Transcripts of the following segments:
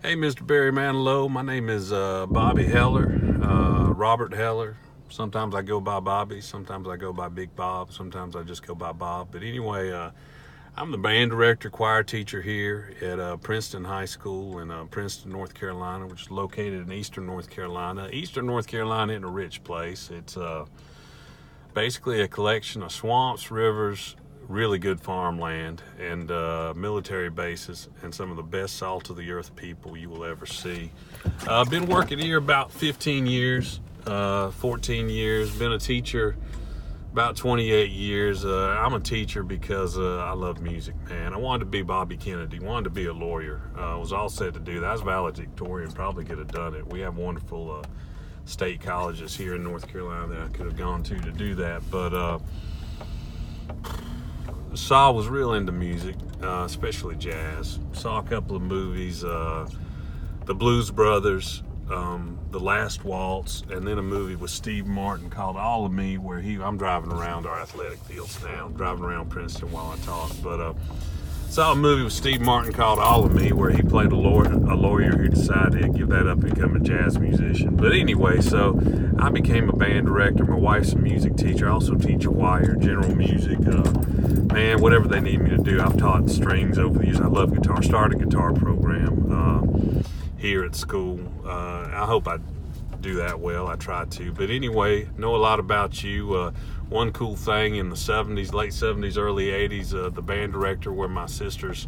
Hey, Mr. Barry Manilow. My name is Bobby Heller, Robert Heller. Sometimes I go by Bobby, sometimes I go by Big Bob, sometimes I just go by Bob. But anyway, I'm the band director, choir teacher here at Princeton High School in Princeton, North Carolina, which is located in eastern North Carolina. Eastern North Carolina isn't a rich place. It's basically a collection of swamps, rivers, really good farmland, and military bases, and some of the best salt of the earth people you will ever see. I've been working here about 15 years, 14 years, been a teacher about 28 years. I'm a teacher because I love music, man. I wanted to be Bobby Kennedy, wanted to be a lawyer. Was all set to do that. I was valedictorian, probably could have done it. We have wonderful state colleges here in North Carolina that I could have gone to do that, but Saul was real into music, especially jazz. Saw a couple of movies, The Blues Brothers, The Last Waltz, and then a movie with Steve Martin called All of Me, where I'm driving around our athletic fields now, driving around Princeton while I talk. But saw a movie with Steve Martin called All of Me, where he played a lawyer who decided to give that up and become a jazz musician. But anyway, so I became a band director. My wife's a music teacher. I also teach choir, general music, man, whatever they need me to do. I've taught strings over the years. I love guitar. Started a guitar program here at school. I hope I do that well. I try to. But anyway, know a lot about you. One cool thing in the 70s, late 70s, early 80s, the band director where my sisters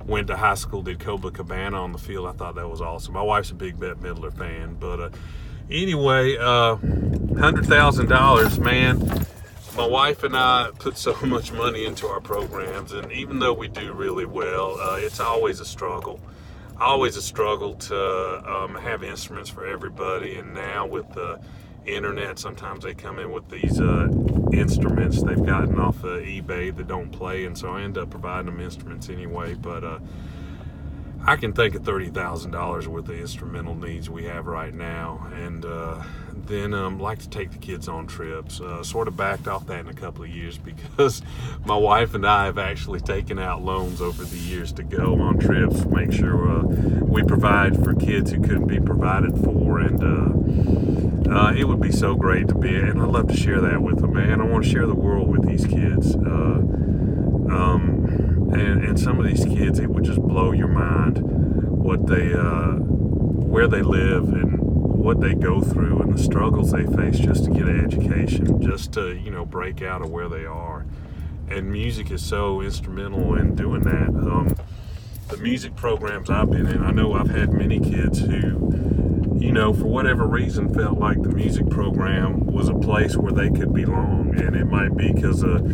went to high school did Copacabana on the field. I thought that was awesome. My wife's a big Bette Midler fan. But anyway, $100,000, man. My wife and I put so much money into our programs, and even though we do really well, it's always a struggle. Always a struggle to have instruments for everybody, and now with the internet, sometimes they come in with these instruments they've gotten off of eBay that don't play, and so I end up providing them instruments anyway. But I can think of $30,000 worth of instrumental needs we have right now, and then like to take the kids on trips. Sort of backed off that in a couple of years because my wife and I have actually taken out loans over the years to go on trips, make sure we provide for kids who couldn't be provided for, and it would be so great to be, and I'd love to share that with them, man. I want to share the world with these kids. And some of these kids, it would just blow your mind what they, where they live and what they go through and the struggles they face just to get an education, just to, break out of where they are. And music is so instrumental in doing that. The music programs I've been in, I know I've had many kids who, for whatever reason felt like the music program was a place where they could belong. And it might be because of,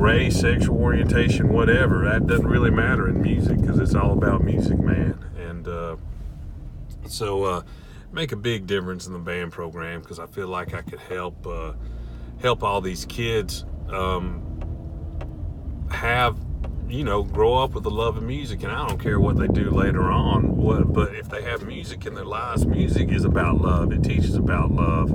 race, sexual orientation, whatever. That doesn't really matter in music because it's all about music, man. And so make a big difference in the band program because I feel like I could help all these kids have, grow up with the love of music. And I don't care what they do later on, but if they have music in their lives, music is about love. It teaches about love.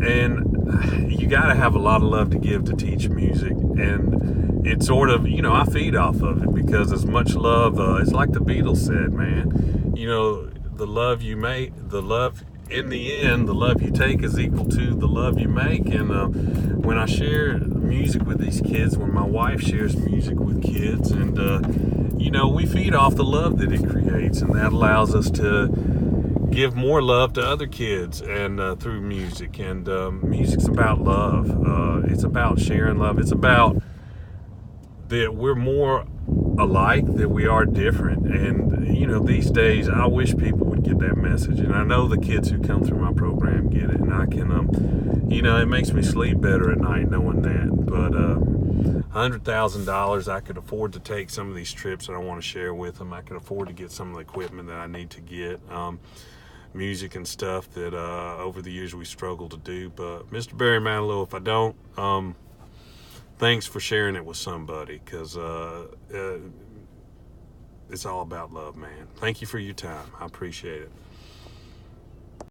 And you got to have a lot of love to give to teach music. And it's sort of, I feed off of it because as much love, it's like the Beatles said, man, the love you make, the love in the end, the love you take is equal to the love you make. And when I share music with these kids, when my wife shares music with kids, and we feed off the love that it creates, and that allows us to give more love to other kids and through music. And music's about love. It's about sharing love. It's about that we're more alike than we are different. And these days I wish people would get that message, and I know the kids who come through my program get it, and I can it makes me sleep better at night knowing that. But $100,000, I could afford to take some of these trips that I want to share with them. I could afford to get some of the equipment that I need to get, music and stuff that over the years we struggled to do. But Mr. Barry Manilow, if I don't, thanks for sharing it with somebody, because it's all about love, man. Thank you for your time. I appreciate it.